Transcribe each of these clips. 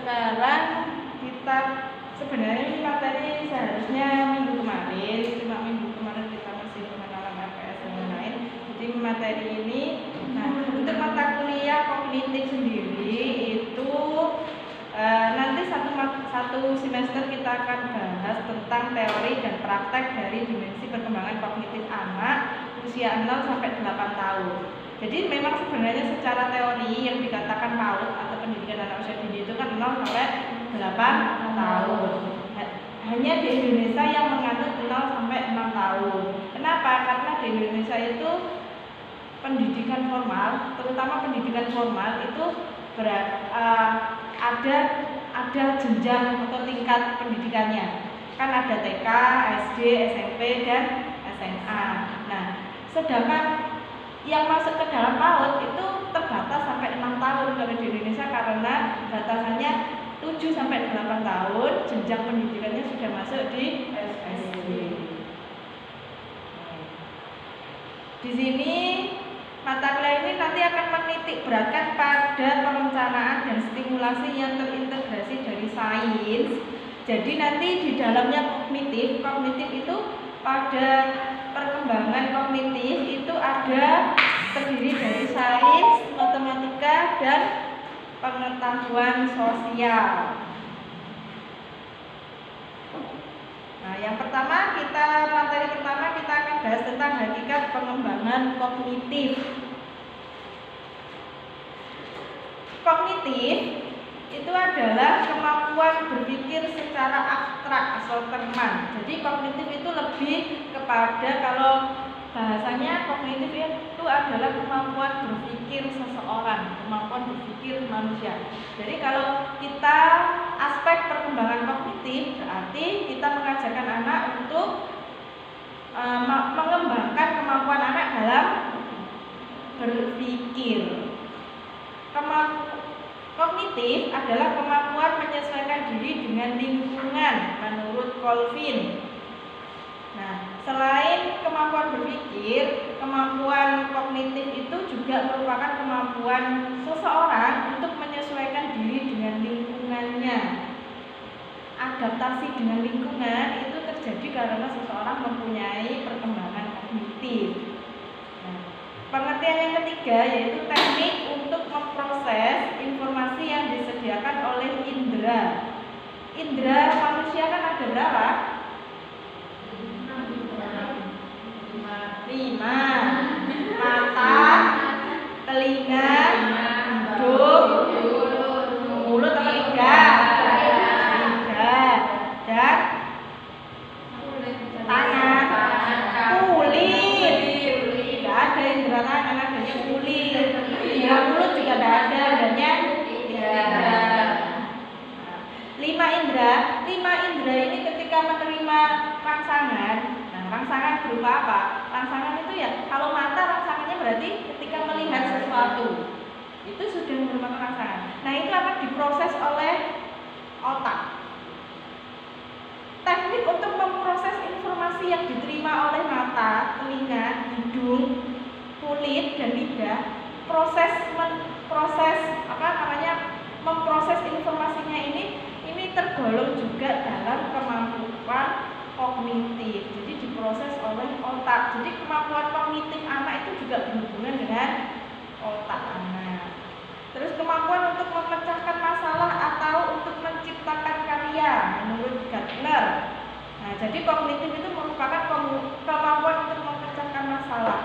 sekarang kita sebenarnya ini materi seharusnya minggu kemarin, cuma minggu kemarin kita masih mengenal APS dan lain-lain. Jadi materi ini, nah untuk mata kuliah kognitif sendiri itu nanti satu semester kita akan bahas tentang teori dan praktek dari dimensi perkembangan kognitif anak usia 0 sampai 8 tahun. Jadi memang sebenarnya secara teori yang dikatakan PAUD atau pendidikan anak usia dini itu kan 0 sampai 8 tahun. Hanya di Indonesia yang menganut 0 sampai 6 tahun. Kenapa? Karena di Indonesia itu pendidikan formal, terutama pendidikan formal itu ada jenjang atau tingkat pendidikannya. Kan ada TK, SD, SMP dan SMA. Nah, sedangkan yang masuk ke dalam PAUD itu terbatas sampai 6 tahun kalau di Indonesia karena batasannya 7 sampai 8 tahun jenjang pendidikannya sudah masuk di SD. Di sini mata kuliah ini nanti akan menitik beratkan pada perencanaan dan stimulasi yang terintegrasi dari sains. Jadi nanti di dalamnya kognitif itu pada perkembangan kognitif itu ada terdiri dari sains, matematika, dan pengetahuan sosial. Nah, yang pertama materi pertama kita akan bahas tentang hakikat pengembangan kognitif. Kognitif itu adalah kemampuan berpikir secara abstrak atau terman. Jadi kognitif itu lebih kepada, kalau bahasanya kognitif itu adalah kemampuan berpikir seseorang, kemampuan berpikir manusia. Jadi kalau kita aspek perkembangan kognitif berarti kita mengajarkan anak untuk mengembangkan kemampuan anak dalam berpikir. Kognitif adalah kemampuan menyesuaikan diri dengan lingkungan menurut Colvin. Nah, selain kemampuan berpikir, kemampuan kognitif itu juga merupakan kemampuan seseorang untuk menyesuaikan diri dengan lingkungannya. Adaptasi dengan lingkungan itu terjadi karena seseorang mempunyai perkembangan kognitif. Nah, pengertian yang ketiga yaitu teknik untuk memproses informasi yang disediakan oleh indera. Indera manusia kan ada berapa? 5. Mata, telinga, hidung, mulut apa 3? Dan tangan, kulit. Tidak ada indera tangan, adanya kulit. Indera mulut juga tidak ada, adanya 3. 5 indera ini ketika menerima rangsangan. Nah, rangsangan berupa apa? Rangsangan itu ya, kalau mata rangsangannya berarti ketika melihat sesuatu itu sudah merupakan rangsangan. Nah, itu akan diproses oleh otak. Teknik untuk memproses informasi yang diterima oleh mata, telinga, hidung, kulit, dan lidah, memproses informasinya ini tergolong juga dalam kemampuan kognitif. Jadi diproses oleh otak. Jadi kemampuan kognitif anak itu juga berhubungan dengan otak anak. Terus kemampuan untuk memecahkan masalah atau untuk menciptakan karya menurut Gardner. Nah, jadi kognitif itu merupakan kemampuan untuk memecahkan masalah.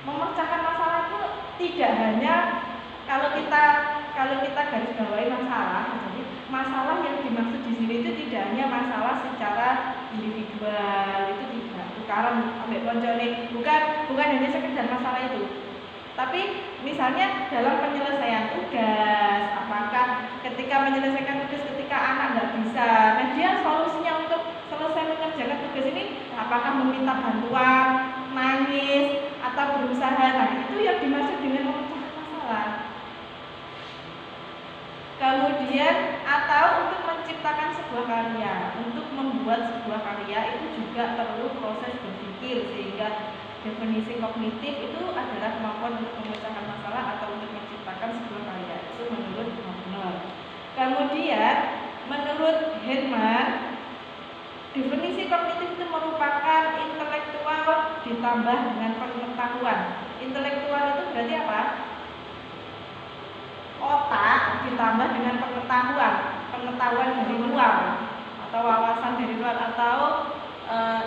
Memecahkan masalah itu tidak hanya kalau kita garis bawahi masalah. Jadi masalah yang dimaksud di sini itu tidak hanya masalah secara individual, itu tidak. Tukaran ambek koncone, bukan hanya sekedar masalah itu. Tapi misalnya dalam penyelesaian tugas, apakah ketika menyelesaikan tugas ketika anak nggak bisa, nah dia solusinya untuk selesai mengerjakan tugas ini apakah meminta bantuan, nangis, atau berusaha. Nah, itu yang dimaksud dengan memecahkan masalah. Kemudian atau untuk menciptakan sebuah karya. Untuk membuat sebuah karya itu juga perlu proses berpikir, sehingga definisi kognitif itu adalah kemampuan untuk memecahkan masalah atau untuk menciptakan sebuah karya. Itu menurut Gardner. Menurut Herman, definisi kognitif itu merupakan intelektual ditambah dengan pengetahuan. Intelektual itu berarti apa? Otak ditambah dengan pengetahuan, pengetahuan dari luar atau wawasan dari luar atau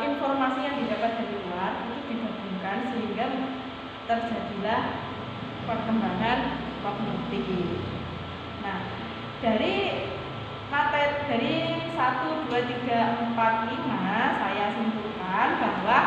informasi yang didapat dari luar itu digabungkan sehingga terjadilah perkembangan kognitif. Nah, dari 1, 2, 3, 4, 5 saya simpulkan bahwa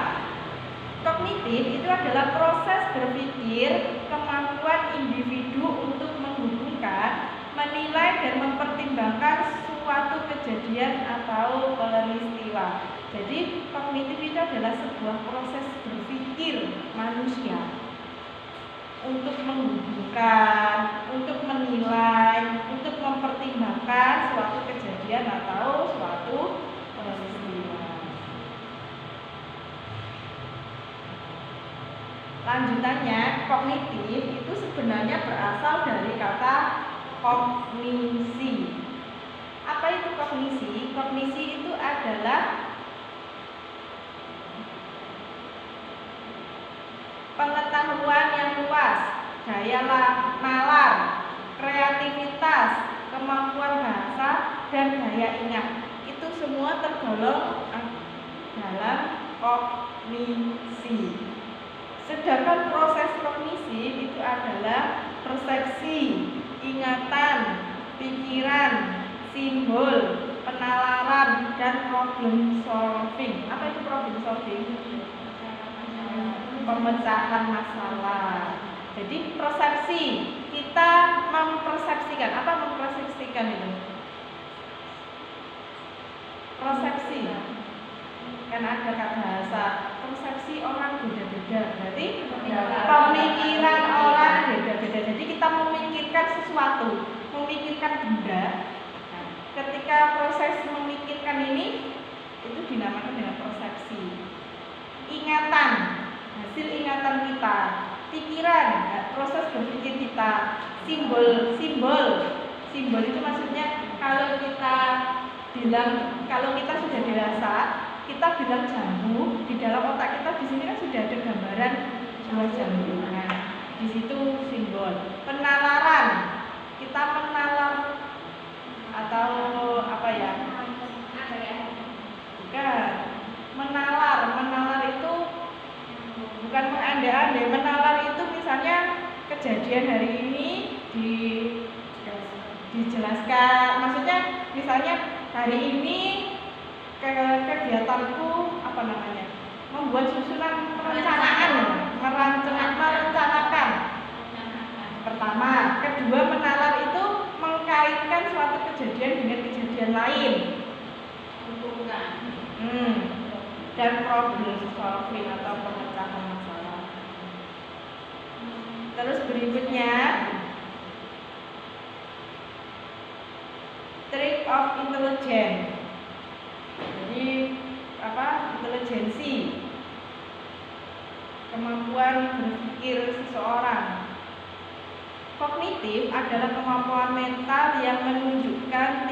kognitif itu adalah proses berpikir, kemampuan individu untuk menghubungkan, menilai dan mempertimbangkan suatu kejadian atau peristiwa. Jadi kognitif itu adalah sebuah proses berpikir manusia untuk menghubungkan, untuk menilai, untuk mempertimbangkan suatu kejadian atau suatu peristiwa. Lanjutannya, kognitif itu sebenarnya berasal dari kata kognisi. Apa itu kognisi? Kognisi itu adalah pengetahuan yang luas, daya nalar, kreativitas, kemampuan bahasa, dan daya ingat. Itu semua tergolong dalam kognisi. Sedangkan proses kognisi itu adalah persepsi, ingatan, pikiran, simbol, penalaran, dan problem solving. Apa itu problem solving? Pemecahan masalah. Jadi persepsi, kita mempersepsikan. Apa mempersepsikan itu? Persepsi. Kan ada kata bahasa persepsi orang beda-beda. Berarti pemikiran orang beda-beda. Jadi kita memikirkan sesuatu, memikirkan benda. Nah, ketika proses memikirkan ini itu dinamakan dengan persepsi. Ingatan, hasil ingatan kita, pikiran, proses berpikir kita, simbol itu maksudnya kalau kita sudah dewasa, kita bilang jambu, di dalam otak kita di sini kan sudah ada gambaran buah jambu. Nah, di situ simbol. Penalaran, kita menalar atau apa ya? Bukan. Menalar itu bukan mengandai-andai. Menalar itu misalnya kejadian hari ini dijelaskan. Maksudnya misalnya hari ini kegiatanku apa namanya? Membuat susunan perencanaan, merencanakan. Pertama, kedua, menalar itu mengkaitkan suatu kejadian dengan kejadian lain. Dan problem solving atau pemecahan masalah. Terus berikutnya, trait of intelligence. Jadi intelijensi, kemampuan berpikir seseorang. Kognitif adalah kemampuan mental yang menunjukkan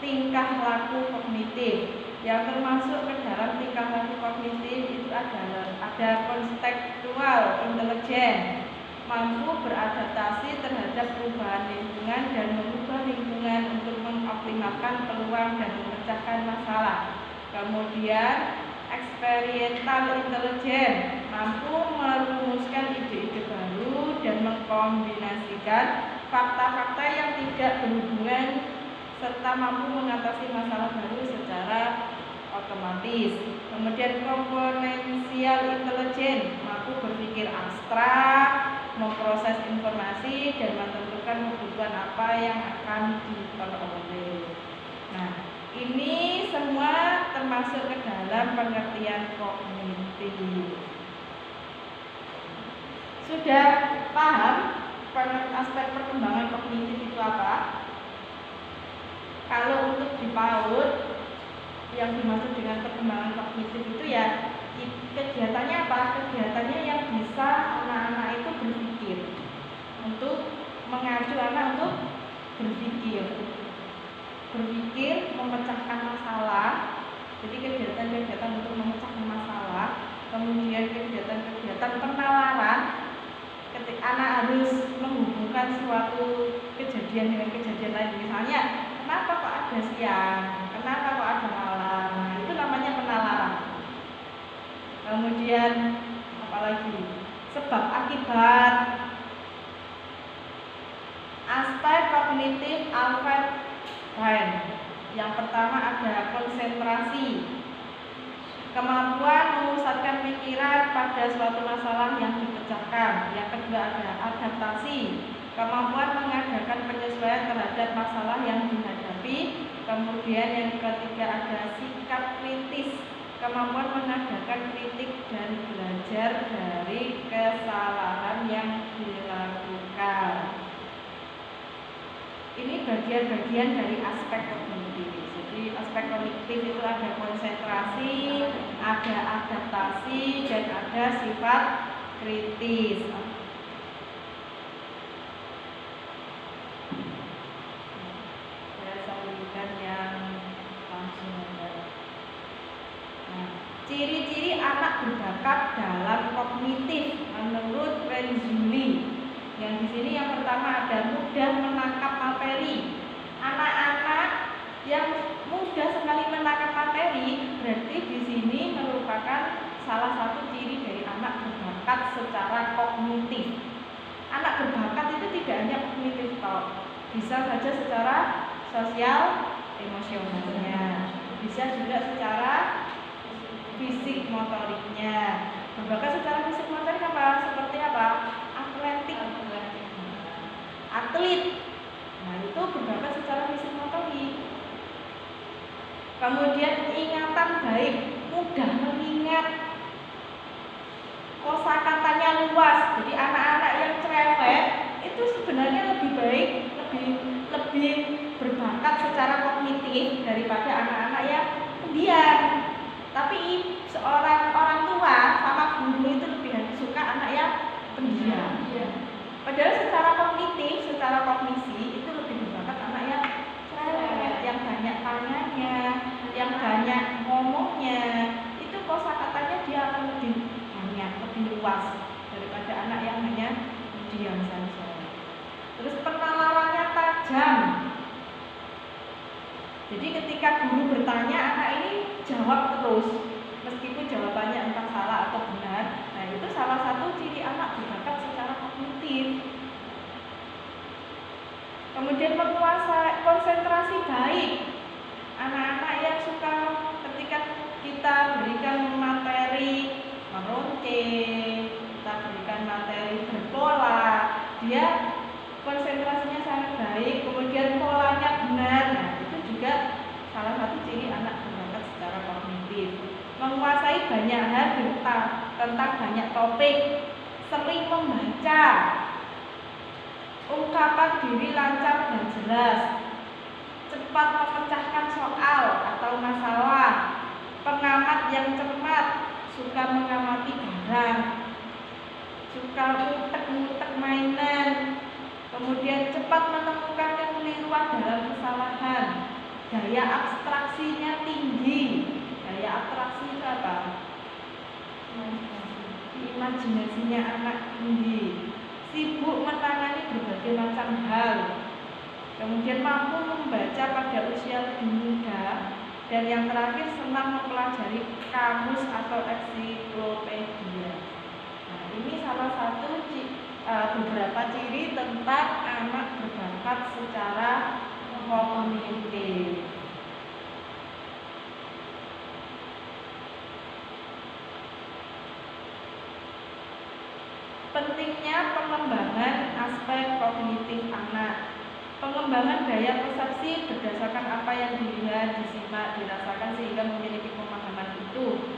tingkah laku kognitif. Yang termasuk ke dalam tingkah laku kognitif itu adalah ada kontekstual intelligence, mampu beradaptasi terhadap perubahan lingkungan dan mengubah lingkungan untuk mengoptimalkan peluang dan memecahkan masalah. Kemudian experiential intelligence, mampu merumuskan ide-ide baru dan mengkombinasikan fakta-fakta yang tidak berhubungan serta mampu mengatasi masalah baru secara otomatis. Kemudian komponensial intelligence, mampu berpikir abstrak, memproses informasi dan menentukan kebutuhan apa yang akan diperoleh. Nah, ini semua termasuk ke dalam pengertian kognitif. Sudah paham aspek perkembangan kognitif itu apa? Kalau untuk di PAUD yang dimaksud dengan perkembangan kognitif itu ya kegiatannya apa? Kegiatannya yang bisa anak-anak itu berpikir, untuk mengacu anak untuk berpikir berpikir, memecahkan masalah. Jadi kegiatan-kegiatan untuk memecahkan masalah, kemudian kegiatan-kegiatan penalaran. Ketika anak harus menghubungkan suatu kejadian dengan kejadian lain, misalnya kenapa kok ada siang, kenapa kok ada malam, nah, itu namanya penalaran. Kemudian apalagi sebab akibat, aspek kognitif affect brain. Yang pertama ada konsentrasi, kemampuan memusatkan pikiran pada suatu masalah yang dipecahkan. Yang kedua ada adaptasi, kemampuan mengadakan penyesuaian terhadap masalah yang dihadapi. Kemudian yang ketiga ada sikap kritis, kemampuan mengadakan kritik dan belajar dari kesalahan yang dilakukan. Ini bagian-bagian dari aspek kognitif. Jadi aspek kognitif itu ada konsentrasi, ada adaptasi, dan ada sifat kritis. Saya sampaikan yang langsung ada. Nah, ciri-ciri anak berbakat dalam kognitif menurut Renzulli. Yang di sini yang pertama ada mudah menangkap materi. Anak-anak yang mudah sekali menangkap materi berarti di sini merupakan salah satu ciri dari anak berbakat secara kognitif. Anak berbakat itu tidak hanya kognitif toh, bisa saja secara sosial emosionalnya, bisa juga secara fisik motoriknya. Berbakat secara fisik motorik apa? Seperti apa? Atlet. Nah, itu berbakat secara fisik motorik. Kemudian ingatan baik, mudah mengingat, kosakatanya luas. Jadi anak-anak yang cerewet itu sebenarnya lebih baik, lebih berbakat secara kognitif daripada anak-anak yang pendiam. Tapi seorang orang tua sama guru itu lebih suka anak yang pendiam. Padahal secara kognitif, secara kognisi itu lebih berbakat anak yang cerewet, yang banyak tanyanya, yang banyak ngomongnya. Itu kosakatanya dia akan lebih banyak, lebih luas daripada anak yang hanya diam saja. Terus penalarannya tajam. Jadi ketika guru bertanya, anak ini jawab terus, meskipun jawabannya entah salah atau benar. Nah, itu salah satu ciri anak berbakat secara kognitif. Kemudian menguasai konsentrasi baik. Anak-anak yang suka ketika kita berikan materi meruncing, kita berikan materi berpola, dia konsentrasinya sangat baik, kemudian polanya benar. Nah, itu juga salah satu ciri anak berbakat secara kognitif. Menguasai banyak hal tentang banyak topik, sering membaca, ungkapan diri lancar dan jelas, cepat memecahkan soal atau masalah, pengamat yang cermat, suka mengamati barang, suka ngutek-ngutek mainan, kemudian cepat menemukan kekeliruan dalam kesalahan, daya abstraksinya tinggi. Daya abstraksi itu apa? Imajinasinya anak tinggi, sibuk menangani berbagai macam hal, kemudian mampu membaca pada usia lebih muda, dan yang terakhir senang mempelajari kamus atau ensiklopedia. Nah, ini salah satu beberapa ciri tentang anak berbakat secara kognitif. Pentingnya pengembangan aspek kognitif anak. Pengembangan daya persepsi berdasarkan apa yang dilihat, disimak, dirasakan sehingga memiliki pemahaman itu.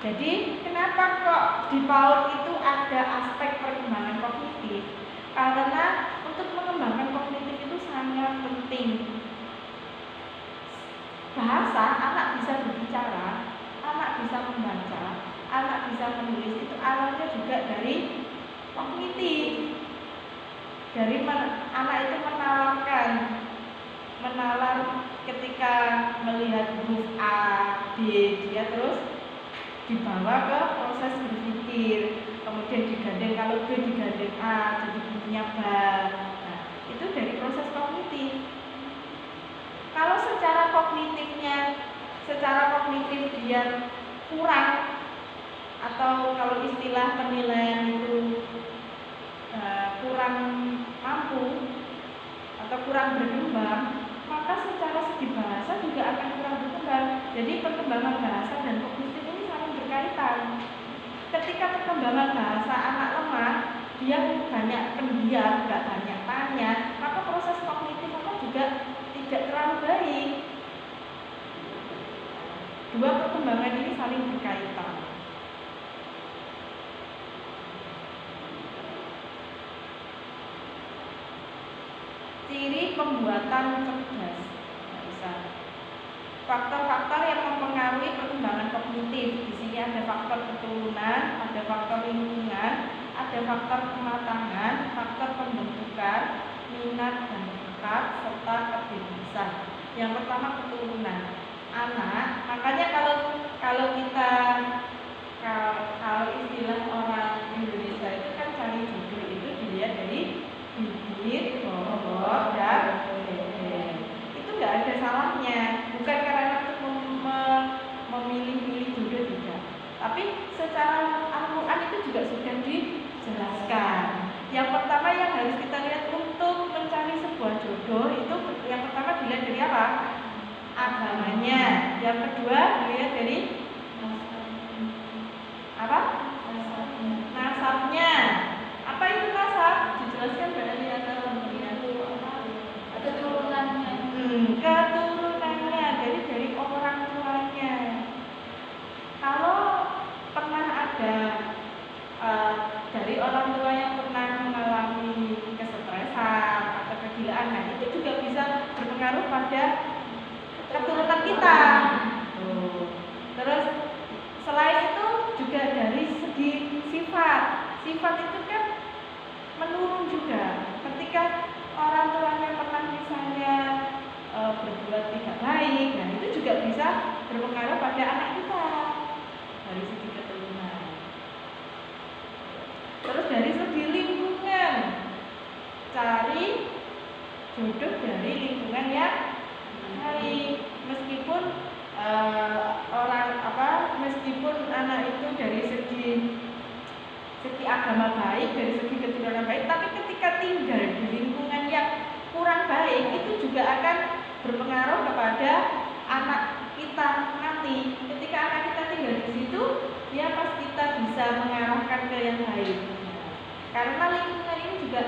Jadi kenapa kok di PAUD itu ada aspek perkembangan kognitif? Karena untuk mengembangkan kognitif itu sangat penting. Bahasa, anak bisa berbicara, anak bisa membaca, anak bisa menulis, itu awalnya juga dari kognitif. Dari anak itu menalar ketika melihat huruf A, B, dia terus dibawa ke proses berpikir, kemudian digandeng, kalau B digandeng A jadi bunyinya ba. Nah, itu dari proses kognitif. Kalau secara kognitif dia kurang, atau kalau istilah penilaian itu kurang mampu atau kurang berkembang, maka secara segi bahasa juga akan kurang berkembang. Jadi perkembangan bahasa dan kognitif ini saling berkaitan. Ketika perkembangan bahasa anak lemah, dia banyak pendiam, nggak banyak tanya, maka proses kognitif anak juga tidak terlalu baik. Dua perkembangan ini saling berkaitan. Ciri pembuatan cerdas. Faktor-faktor yang mempengaruhi perkembangan kognitif. Di sini ada faktor keturunan, ada faktor lingkungan, ada faktor kematangan, faktor pembentukan, minat dan bakat, serta kebebasan. Yang pertama keturunan. Anak, makanya kalau kita kalau istilah orang Indonesia itu kan cari jodoh itu dilihat dari bibir, bobot, dan leher. Itu nggak ada salahnya, bukan karena untuk memilih-milih jodoh tidak. Tapi secara Al-Quran itu juga sudah dijelaskan. Yang pertama yang harus kita lihat untuk mencari sebuah jodoh itu yang pertama dilihat dari apa? Agamanya. Yang kedua dilihat dari apa? Nasabnya. Apa itu nasab? Dijelaskan dari keturunannya. Keturunannya dari orang tuanya. Kalau pernah ada dari orang tua yang pernah mengalami kesetresan atau kegilaan, nah itu juga bisa berpengaruh pada keturunan kita. Terus selain itu juga dari segi sifat. Sifat itu kan menurun juga. Ketika orang tuanya pernah misalnya berbuat tidak baik, nah itu juga bisa berpengaruh pada anak kita dari segi keturunan. Terus dari segi lingkungan, cari jodoh dari lingkungan yang baik. Meskipun meskipun anak itu dari segi agama baik, dari segi keturunan baik, tapi ketika tinggal di lingkungan yang kurang baik, itu juga akan berpengaruh kepada anak kita nanti. Ketika anak kita tinggal di situ, ya pas kita bisa mengarahkan ke yang baik. Karena lingkungan ini juga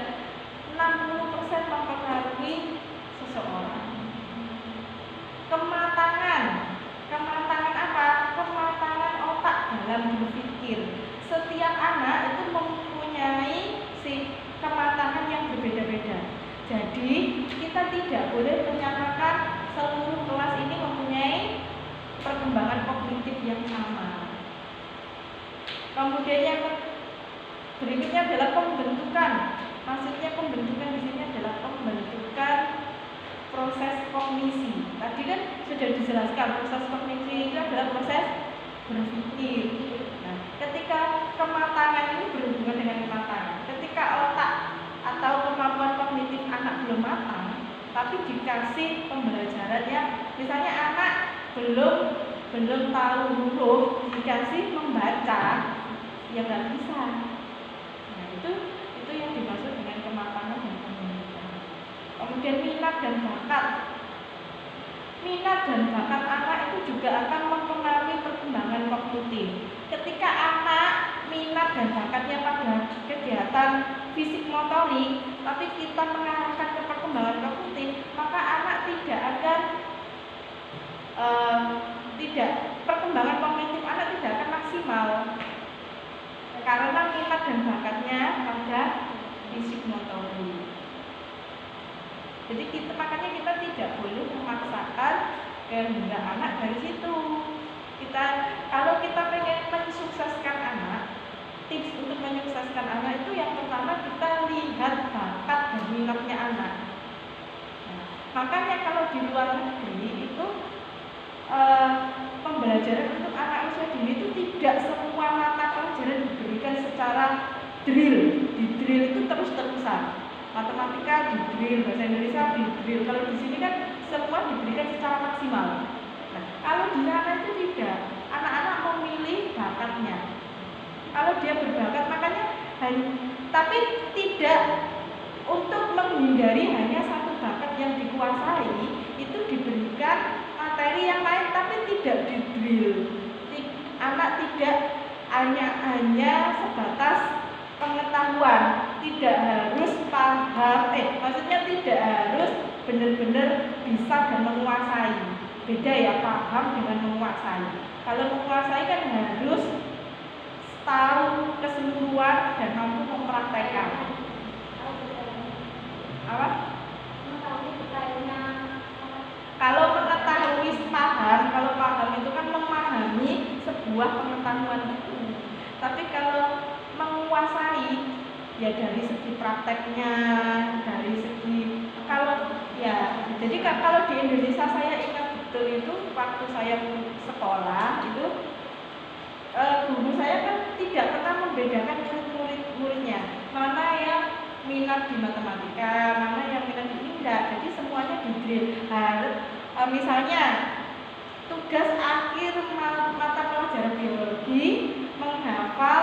60% mempengaruhi seseorang. Kematangan apa? Kematangan otak dalam berpikir. Setiap anak itu mempunyai kematangan yang berbeda-beda. Jadi kita tidak boleh menyamakan seluruh kelas ini mempunyai perkembangan kognitif yang sama. Kemudian yang berikutnya adalah pembentukan. Maksudnya pembentukan di sini adalah pembentukan proses kognisi. Tadi kan sudah dijelaskan proses kognisi itu adalah proses berpikir. Nah, ketika kematangan ini berhubungan dengan kematangan. Ketika otak atau kemampuan kognitif anak belum matang, tapi dikasih pembelajaran yang misalnya anak belum tahu huruf, dikasih membaca, ya nggak bisa. Nah, itu yang dimaksud dengan kematangan dan pembentukan. Kemudian minat dan bakat. Minat dan bakat anak itu juga akan mempengaruhi perkembangan kognitif. Ketika anak minat dan bakatnya pada kegiatan fisik motorik, tapi kita mengarahkan ke perkembangan kognitif, maka anak tidak akan perkembangan kognitif anak tidak akan maksimal karena minat dan bakatnya pada fisik motorik. Jadi makanya kita tidak boleh memaksakan kehendak anak dari situ. Kalau kita pengen mensukseskan anak, tips untuk menyukseskan anak itu yang pertama kita lihat bakat dan minatnya anak. Nah, makanya kalau di luar negeri itu pembelajaran untuk anak usia dini itu tidak semua mata pelajaran diberikan secara drill. Di drill itu terus-terusan. Matematika di drill, bahasa Indonesia di drill. Kalau di sini kan semua diberikan secara maksimal. Nah, kalau di sana itu tidak. Anak-anak memilih bakatnya. Kalau dia berbakat, makanya tapi tidak untuk menghindari hanya satu bakat yang dikuasai, itu diberikan materi yang lain tapi tidak di drill. Anak tidak hanya sebatas pengetahuan, tidak harus paham, maksudnya tidak harus benar-benar bisa dan menguasai. Beda ya paham dengan menguasai. Kalau menguasai kan harus tahu keseluruhan dan mampu mempraktekkan. Apa? Kalau mengetahui paham, kalau paham itu kan memahami sebuah pengetahuan itu. Tapi kalau menguasai, ya dari segi prakteknya, dari segi jadi kalau di Indonesia saya ingat betul itu waktu saya sekolah itu guru saya kan tidak pernah membedakan murid-muridnya mana yang minat di matematika, mana yang minat di enggak. Jadi semuanya di drill. Misalnya tugas akhir mata pelajaran biologi menghafal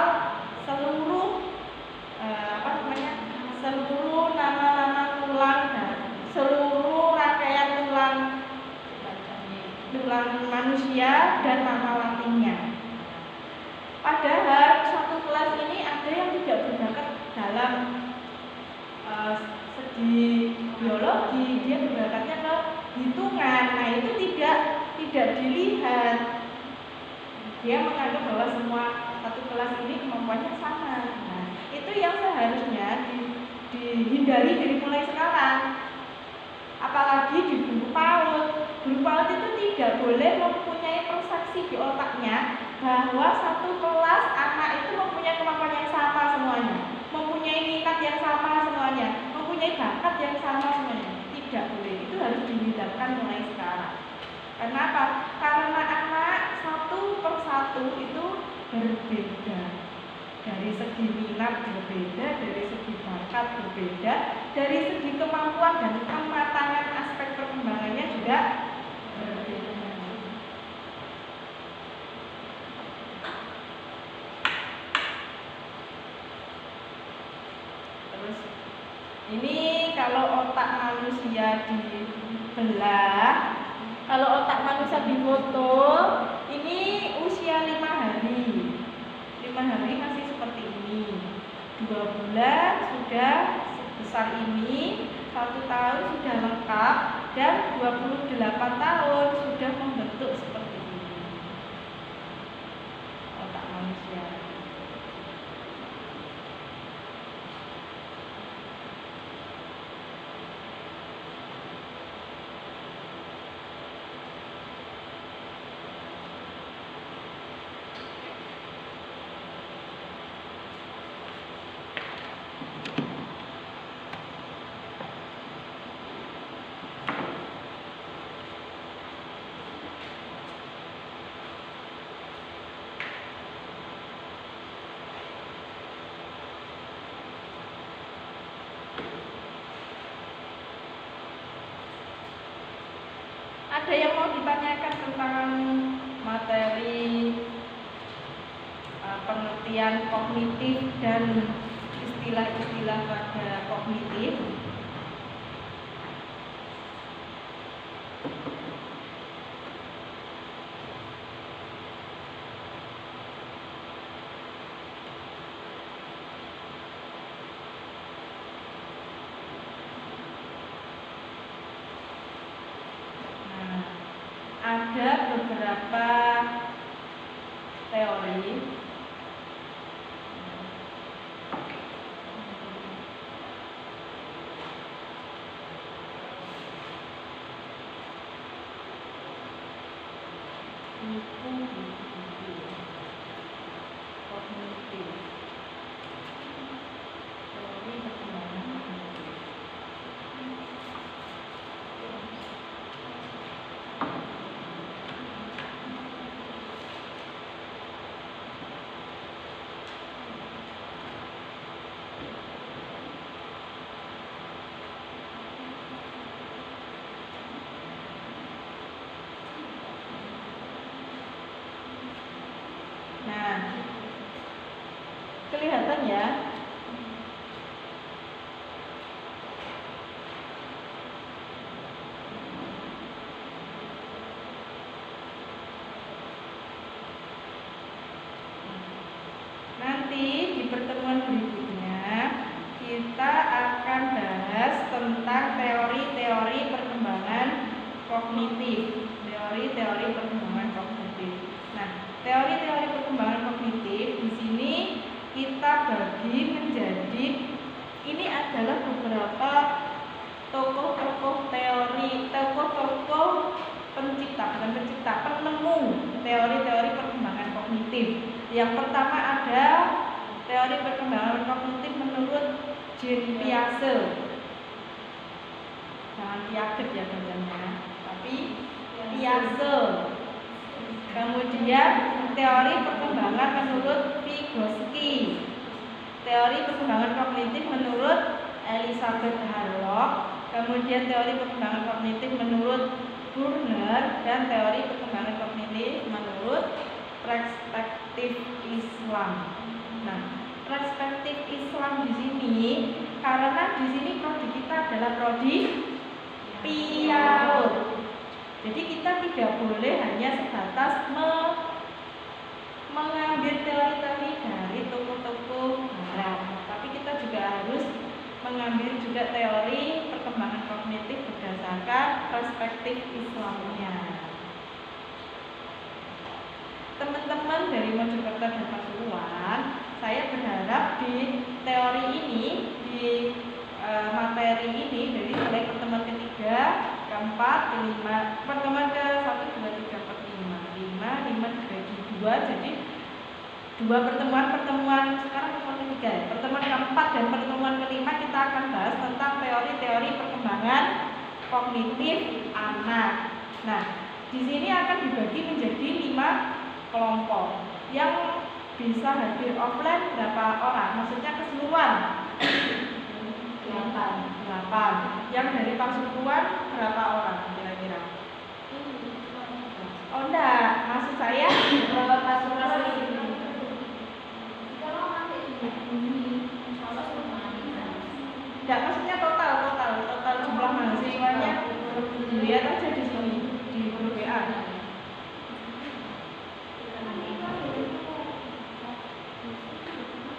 seluruh seluruh nama-nama tulang dan seluruh rangkaian tulang manusia dan nama latinnya. Padahal satu kelas ini ada yang tidak berbakat dalam segi biologi, dia berbakatnya ke hitungan. Nah itu tidak dilihat. Dia menganggap bahwa semua satu kelas ini kemampuannya sama. Nah itu yang seharusnya dihindari dari mulai sekarang. Apalagi di guru PAUD. Guru PAUD itu tidak boleh mempunyai persepsi di otaknya bahwa satu kelas anak itu mempunyai kemampuan yang sama semuanya, mempunyai minat yang sama semuanya, mempunyai bakat yang sama semuanya. Tidak boleh. Itu harus dihindarkan mulai sekarang. Kenapa? Karena anak satu persatu itu berbeda. Dari segi minat berbeda, dari segi bakat berbeda, dari segi kemampuan dan kematangan aspek perkembangannya juga berbeda. Terus ini kalau otak manusia dibelah, kalau otak manusia difoto, ini usia 5 hari. 5 hari masih seperti ini, 2 bulan sudah sebesar ini, 1 tahun sudah lengkap, dan 28 tahun sudah membentuk seperti ini otak manusia. Ada yang mau ditanyakan tentang materi pengertian kognitif dan istilah-istilah pada kognitif? Ada beberapa teori kognitif, teori perkembangan kognitif. kelihatan ya. Nanti di pertemuan berikutnya kita akan bahas tentang teori-teori perkembangan kognitif. Teori-teori perkembangan kognitif. Nah, teori-teori perkembangan kognitif di sini kita bagi menjadi, ini adalah beberapa tokoh-tokoh teori, tokoh-tokoh penemu teori-teori perkembangan kognitif. Yang pertama ada teori perkembangan kognitif menurut Jean Piaget. Jangan Piaget ya bacanya, tapi Piaget. Kemudian teori perkembangan menurut Vygotsky. Teori perkembangan kognitif menurut Elizabeth Harlock. Kemudian teori perkembangan kognitif menurut Turner, dan teori perkembangan kognitif menurut perspektif Islam. Nah, perspektif Islam di sini karena di sini prodi kita adalah prodi Piaget. Jadi kita tidak boleh hanya sebatas mengambil teori-teori dari tokoh-tokoh barat, tapi kita juga harus mengambil juga teori perkembangan kognitif berdasarkan perspektif Islamnya. Teman-teman dari Mojokerto dan Pasuruan, saya berharap di teori ini, di materi ini, dari mulai pertemuan ketiga, keempat, kelima, pertemuan ke 1, 2, 3, 4, 5 dibagi 2, jadi 2 pertemuan sekarang pertemuan ketiga ya. Pertemuan keempat dan pertemuan kelima kita akan bahas tentang teori-teori perkembangan kognitif anak. Nah, di sini akan dibagi menjadi 5 kelompok. Yang bisa hadir offline berapa orang? Maksudnya keseluruhan 8. Yang dari Pasuruan berapa orang kira-kira? Oh enggak, maksud saya Pasuruan enggak, maksudnya total jumlah mahasiswanya dilihat aja di sini di grup WA.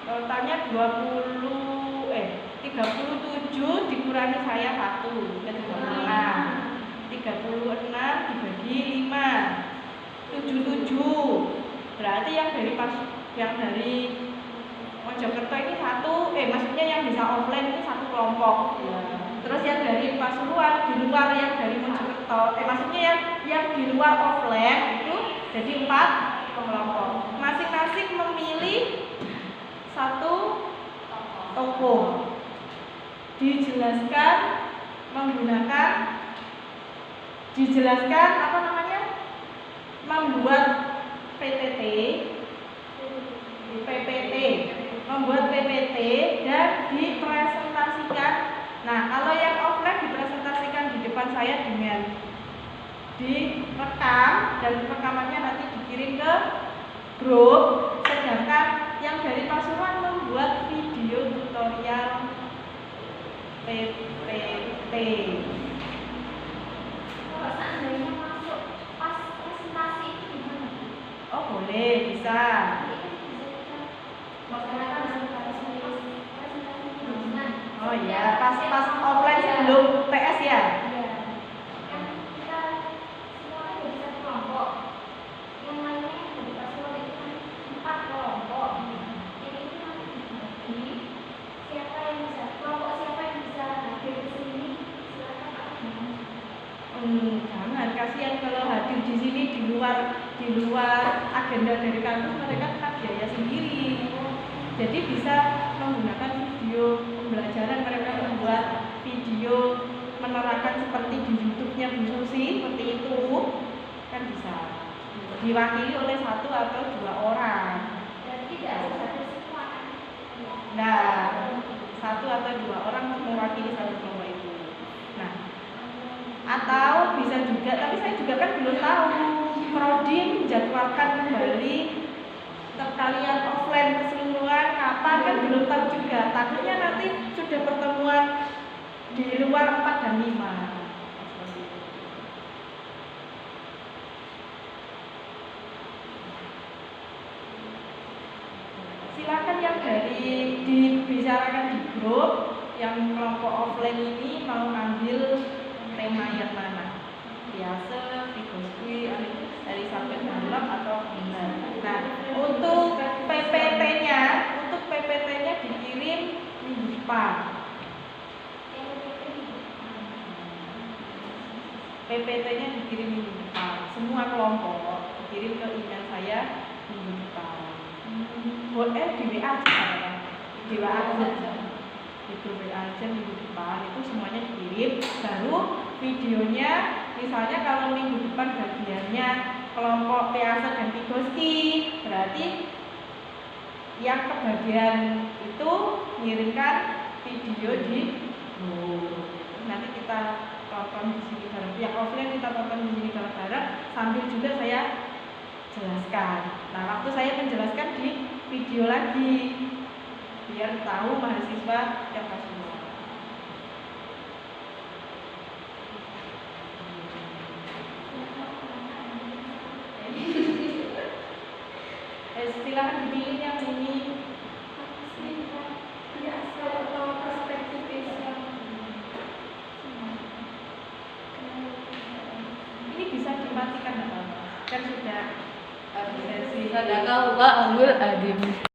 Totalnya 37 dikurangi saya 1, ya 36. 36 dibagi 5, 77. Berarti yang dari Mojokerto ini maksudnya yang bisa offline itu 1 kelompok. Terus yang dari Pasuruan di luar yang dari Mojokerto, maksudnya yang di luar offline itu jadi 4 kelompok. Masing-masing memilih 1 tokoh. Dijelaskan membuat PPT dan dipresentasikan. Nah, kalau yang offline dipresentasikan di depan saya dengan direkam dan rekamannya nanti dikirim ke grup, sedangkan yang dari Pasuruan membuat video tutorial PPT. Kalau seandainya masuk pas presentasi itu gimana? Oh boleh, bisa. Oh iya, pas offline sebelum PS ya. Jangan, kasihan kalau hadir di sini di luar agenda dari kampus, mereka kena biaya sendiri. Jadi bisa menggunakan video pembelajaran, mereka membuat video menerangkan seperti di YouTube-nya Bu Susi, seperti itu kan bisa. Diwakili oleh 1 atau 2 orang. Dan tidak harus semua kan? Nah, 1 atau 2 orang mewakili 1 kelompok itu. Nah, atau bisa juga, tapi saya juga kan belum tahu, prodi menjadwalkan kembali kalian offline ke seluruh pertemuan kapan kan belum tahu juga. Takutnya nanti sudah pertemuan di luar 4 dan 5. Silakan yang dari dibicarakan di grup, yang kelompok offline ini mau ambil tema yang mana? Biasa, Vigoswi, dari sampai malam atau benar. Nah, untuk PPT-nya dikirim minggu depan. PPT-nya dikirim minggu depan. Semua kelompok dikirim ke email saya minggu depan. Boleh di WA aja ya. Di WA aja. Itu WA aja minggu depan itu semuanya dikirim. Baru videonya, misalnya kalau minggu depan bagiannya kelompok Peasa dan Vigoswi, berarti yang kebagian itu ngirimkan video di grup. Nanti kita tonton di sini bareng. Yang offline kita tonton di sini bareng-bareng sambil juga saya jelaskan. Nah, waktu saya menjelaskan di video lagi biar tahu mahasiswa yang semua. Silakan dipilih yang ini. Biasa atau perspektif Islam. Ini bisa dimatikan nggak, Pak? Kan sudah sesi. Sadaqallah Alul Adim.